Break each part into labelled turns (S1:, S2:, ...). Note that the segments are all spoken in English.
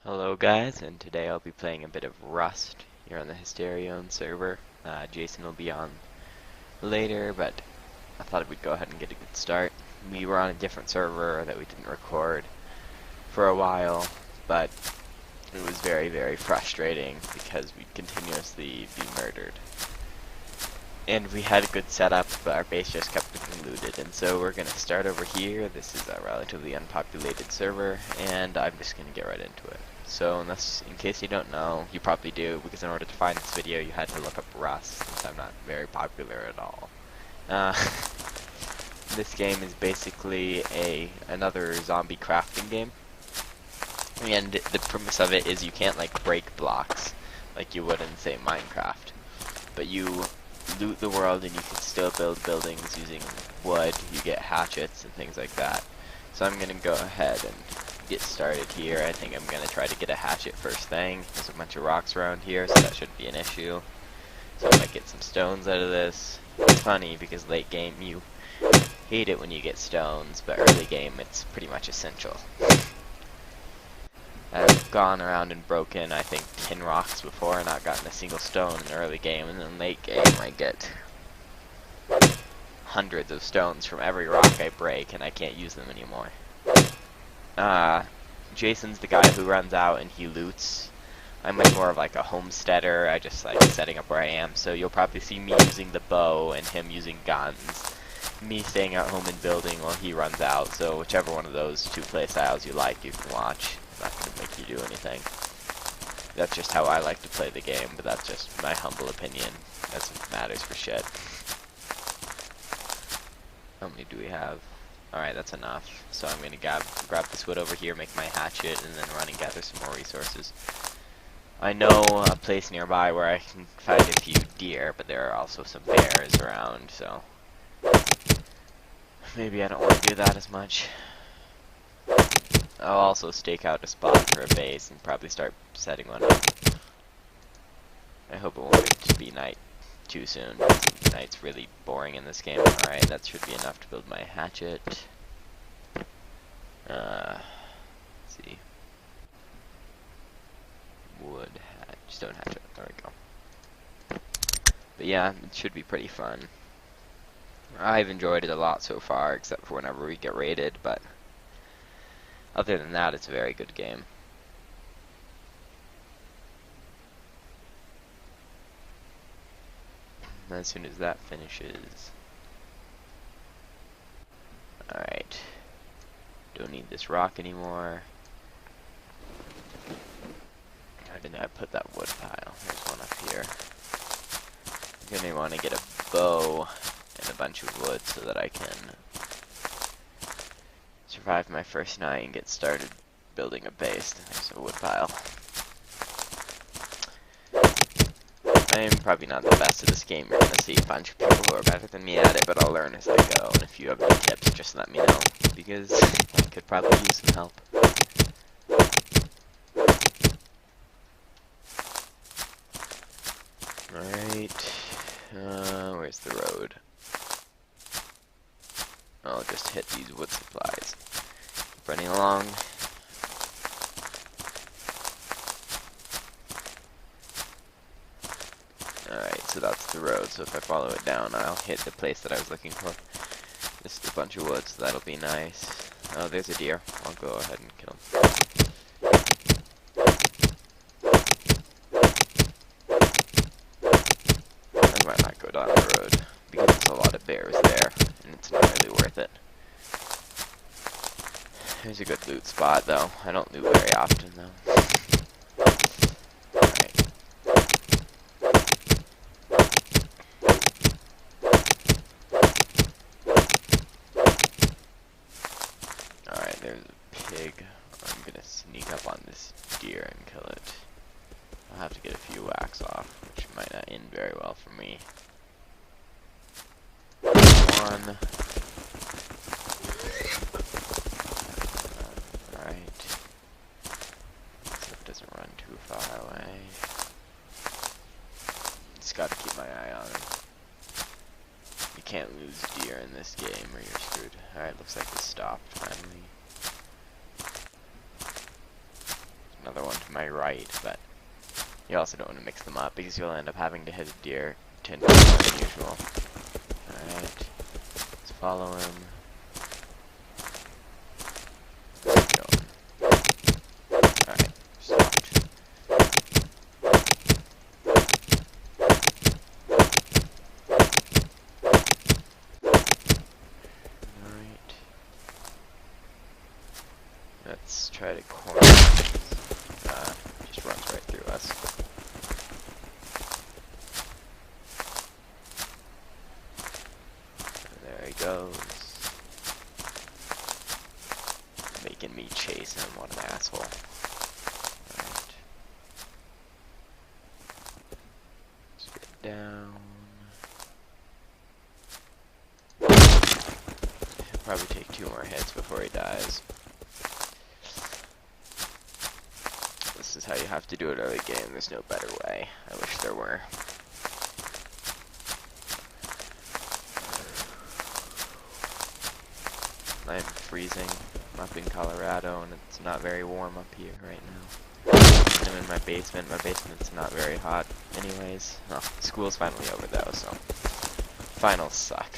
S1: Hello guys, and today I'll be playing a bit of Rust here on the Hysterion server. Jason will be on later, but I thought we'd go ahead and get a good start. We were on a different server that we didn't record for a while, but it was very frustrating because we'd continuously be murdered. And we had a good setup, but our base just kept getting looted, and so we're going to start over here. This is a relatively unpopulated server, and I'm just going to get right into it. So, in case you don't know, you probably do, because in order to find this video you had to look up Rust, since I'm not very popular at all. This game is basically another zombie crafting game, and the premise of it is you can't like break blocks like you would in, say, Minecraft, but you loot the world and you can still build buildings using wood. You get hatchets and things like that. So I'm gonna go ahead and get started here. I think I'm gonna try to get a hatchet first thing. There's a bunch of rocks around here, so that shouldn't be an issue. So I might get some stones out of this. It's funny because late game you hate it when you get stones, but early game it's pretty much essential. I've gone around and broken, I think, 10 rocks before and not gotten a single stone in the early game, and then late game I get hundreds of stones from every rock I break, and I can't use them anymore. Jason's the guy who runs out and he loots. I'm like more of like a homesteader. I just like setting up where I am, so you'll probably see me using the bow and him using guns. Me staying at home and building while he runs out, so whichever one of those two play styles you like, you can watch. I'm not going to make you do anything. That's just how I like to play the game, but that's just my humble opinion. That's what matters for shit. How many do we have? Alright, that's enough. So I'm going to grab this wood over here, make my hatchet, and then run and gather some more resources. I know a place nearby where I can find a few deer, but there are also some bears around, so maybe I don't want to do that as much. I'll also stake out a spot for a base and probably start setting one up. I hope it won't get to be night too soon. Night's really boring in this game. Alright, that should be enough to build my hatchet. Let's see. Wood stone hatchet. There we go. But yeah, it should be pretty fun. I've enjoyed it a lot so far, except for whenever we get raided, but other than that, it's a very good game. As soon as that finishes... Alright. Don't need this rock anymore. How did I put that wood pile? There's one up here. I'm gonna want to get a bow and a bunch of wood so that I can survive my first night and get started building a base. There's a wood pile. I am probably not the best at this game. You're gonna see a bunch of people who are better than me at it, but I'll learn as I go. And if you have any tips, just let me know, because I could probably use some help. Alright, where's the road? I'll just hit these wood supplies. Keep running along. Alright, so that's the road, so if I follow it down, I'll hit the place that I was looking for. Just a bunch of wood, so that'll be nice. Oh, there's a deer. I'll go ahead and kill him. I might not go down the road, because there's a lot of bears there, and it's not really worth it. There's a good loot spot, though. I don't loot very often, though. Alright. Alright, there's a pig. I'm gonna sneak up on this deer and kill it. I'll have to get a few whacks off, which might not end very well for me. One. Alright. So it doesn't run too far away. Just gotta keep my eye on him. You can't lose deer in this game or you're screwed. Alright, looks like it stopped finally. another one to my right, but you also don't want to mix them up because you'll end up having to hit a deer 10 times more than usual. Alright, let's follow him. Alright, stopped. Alright. Let's try to corner this. Just runs right through us. And there he goes. Making me chase him, what an asshole. Alright. Let's get down. He'll probably take 2 more hits before he dies. This is how you have to do it early game, there's no better way. I wish there were. I'm freezing. I'm up in Colorado and it's not very warm up here right now. I'm in my basement. My basement's not very hot anyways. Oh, school's finally over though, so finals suck.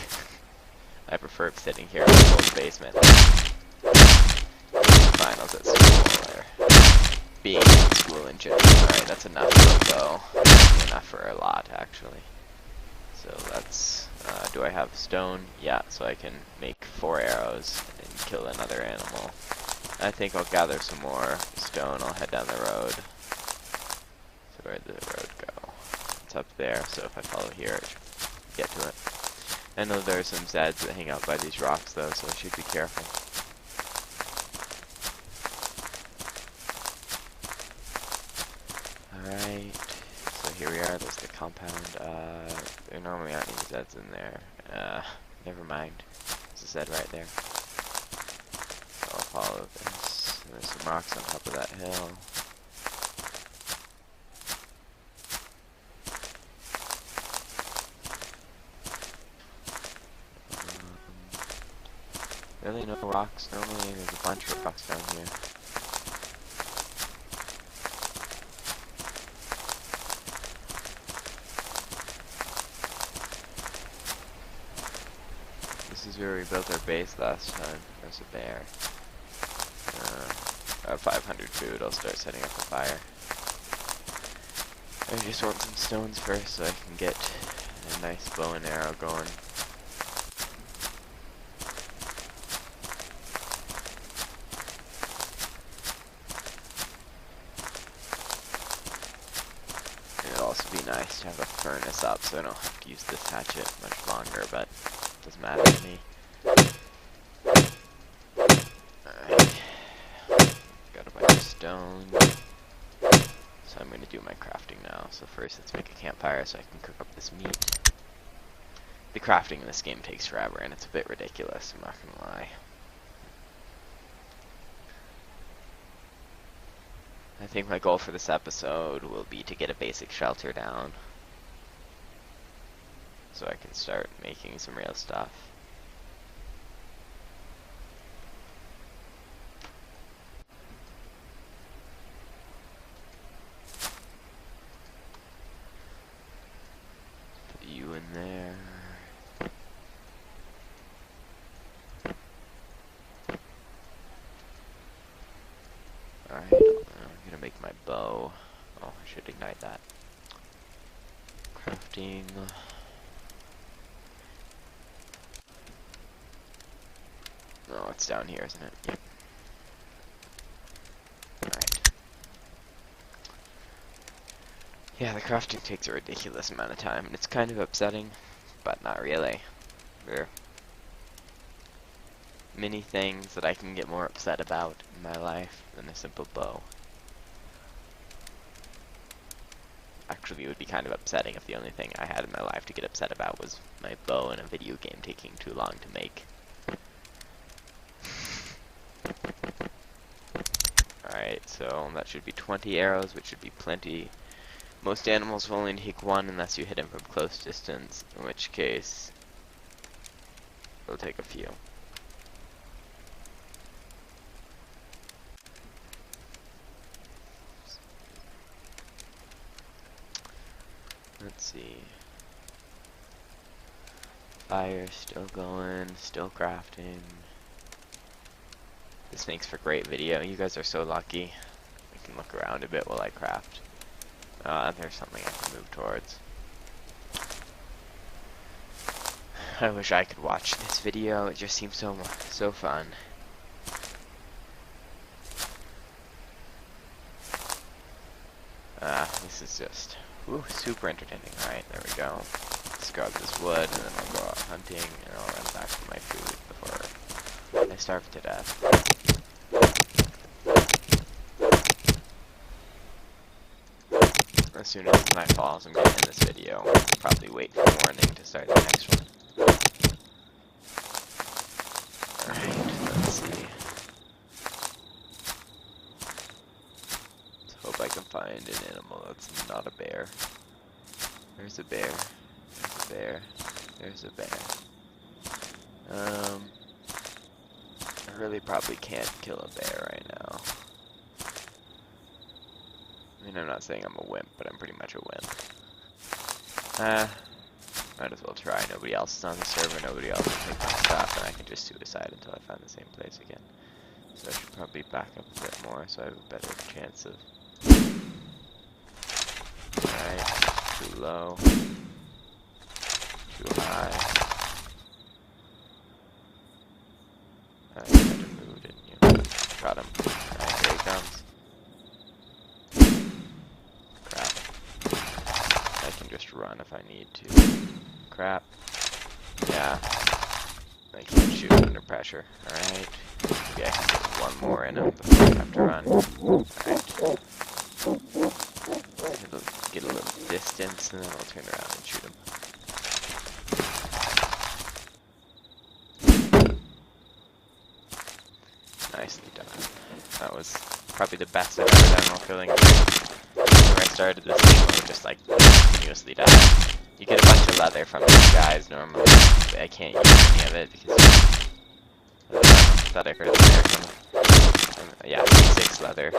S1: I prefer sitting here in the cold basement. Finals at school or being in school in general. Alright, that's enough for a bow. That'd be enough for a lot actually. So let's, do I have stone? Yeah, so I can make 4 arrows and kill another animal. I think I'll gather some more stone. I'll head down the road. So where'd the road go? It's up there, so if I follow here, I should get to it. I know there are some Zeds that hang out by these rocks though, so I should be careful. Alright, so here we are, there's the compound. There normally aren't any Zeds in there. Never mind. There's a Zed right there. So I'll follow this. There's some rocks on top of that hill. Really no rocks? Normally there's a bunch of rocks down here. This is where we built our base last time. There's a bear. 500 food, I'll start setting up a fire. I just want some stones first so I can get a nice bow and arrow going. It'd also be nice to have a furnace up so I don't have to use this hatchet much longer, but it doesn't matter to me. Alright. Got a bunch of stone. So I'm going to do my crafting now. So first let's make a campfire so I can cook up this meat. The crafting in this game takes forever and it's a bit ridiculous, I'm not going to lie. I think my goal for this episode will be to get a basic shelter down. So I can start making some real stuff. Put you in there. Alright, I'm gonna make my bow. Oh, I should ignite that. Crafting. Oh, it's down here, isn't it? Yep. Alright. Yeah, the crafting takes a ridiculous amount of time, and it's kind of upsetting, but not really. There are many things that I can get more upset about in my life than a simple bow. Actually, it would be kind of upsetting if the only thing I had in my life to get upset about was my bow in a video game taking too long to make. Alright, so that should be 20 arrows, which should be plenty. Most animals will only take 1 unless you hit them from close distance, in which case it'll take a few. Let's see. Fire still going, still crafting. This makes for great video. You guys are so lucky. I can look around a bit while I craft. There's something I can move towards. I wish I could watch this video. It just seems so fun. This is just super entertaining. Alright, there we go. Let's grab this wood, and then I'll go out hunting, and I'll run back for my food before I starve to death. As soon as night falls, I'm gonna end this video. Probably wait for morning to start the next one. Alright, let's see. Let's hope I can find an animal that's not a bear. There's a bear. There's a bear. There's a bear. I really probably can't kill a bear right now. I mean, I'm not saying I'm a wimp, but I'm pretty much a wimp. Might as well try. Nobody else is on the server, nobody else will take my stuff, and I can just suicide until I find the same place again. So I should probably back up a bit more so I have a better chance of... Alright, too low. Too high. You had to move, didn't you? Got him. Alright, here he comes. Crap. I can just run if I need to. Crap. Yeah. I can't shoot under pressure. Alright. Maybe I can get one more in him before I have to run. Alright. Get a little distance and then I'll turn around and shoot him. Nicely done. That was probably the best I've ever done while killing a bear. Whenever I started this game, I would just like continuously die. You get a bunch of leather from these guys normally, but I can't use any of it because I thought I heard the bear coming. Yeah, 6 leather,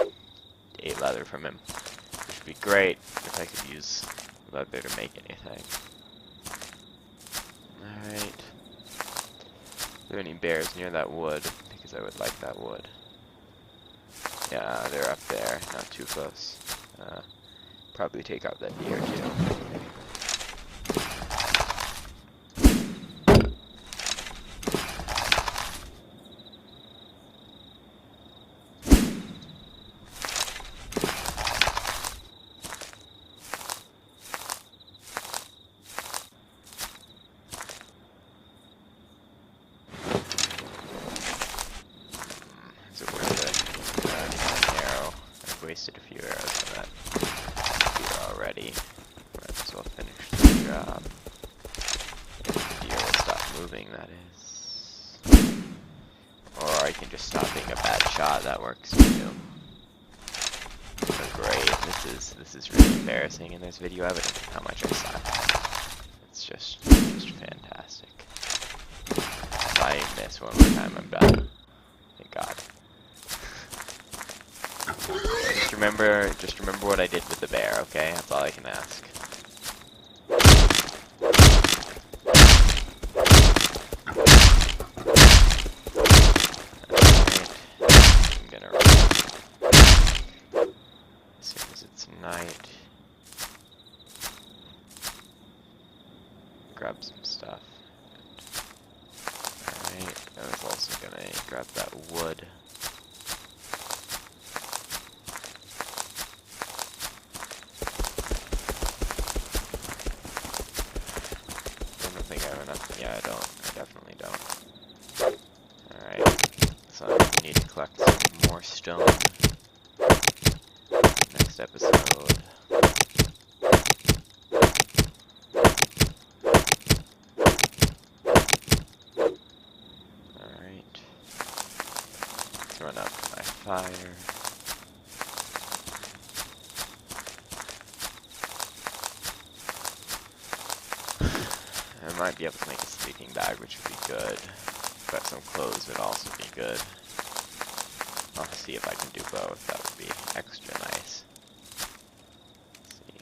S1: 8 leather from him, which would be great if I could use leather to make anything. Alright. Are there any bears near that wood? Because I would like that wood. Yeah, they're up there, not too close. Probably take out that deer too. Is it worth it? An arrow. I've wasted a few arrows on that deer already. Might as well finish the job. If the deer will stop moving, that is. Or I can just stop being a bad shot, that works too. Oh great, this is really embarrassing and there's video evidence of how much I suck. It's just fantastic. If I miss one more time, I'm done. Thank God. Just remember what I did with the bear, okay? That's all I can ask. Alright. I'm gonna run. As soon as it's night. Grab some stuff. Alright, I was also gonna grab that wood. Yeah, I don't. I definitely don't. Alright. So I need to collect some more stone. Next episode. Alright. Let's run up to my fire. I might be able to make a sleeping bag, which would be good. But some clothes would also be good. I'll see if I can do both. That would be extra nice. Let's see.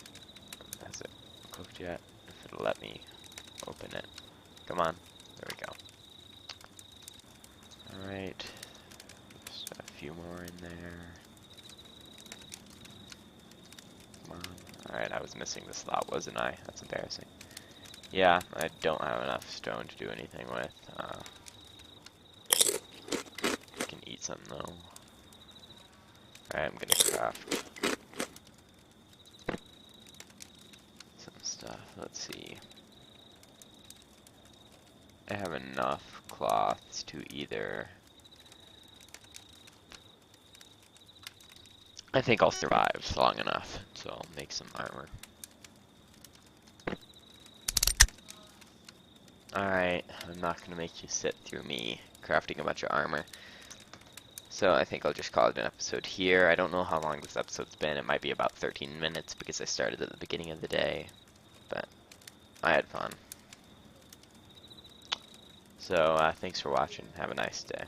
S1: That's it. Cooked unlocked yet. If it'll let me open it. Come on. There we go. Alright. Just a few more in there. Come on. Alright, I was missing the slot, wasn't I? That's embarrassing. Yeah, I don't have enough stone to do anything with. I can eat something though. Alright, I'm gonna craft some stuff. Let's see. I have enough cloths to either... I think I'll survive long enough, so I'll make some armor. Alright, I'm not gonna make you sit through me crafting a bunch of armor. So I think I'll just call it an episode here. I don't know how long this episode's been. It might be about 13 minutes because I started at the beginning of the day. But I had fun. So thanks for watching. Have a nice day.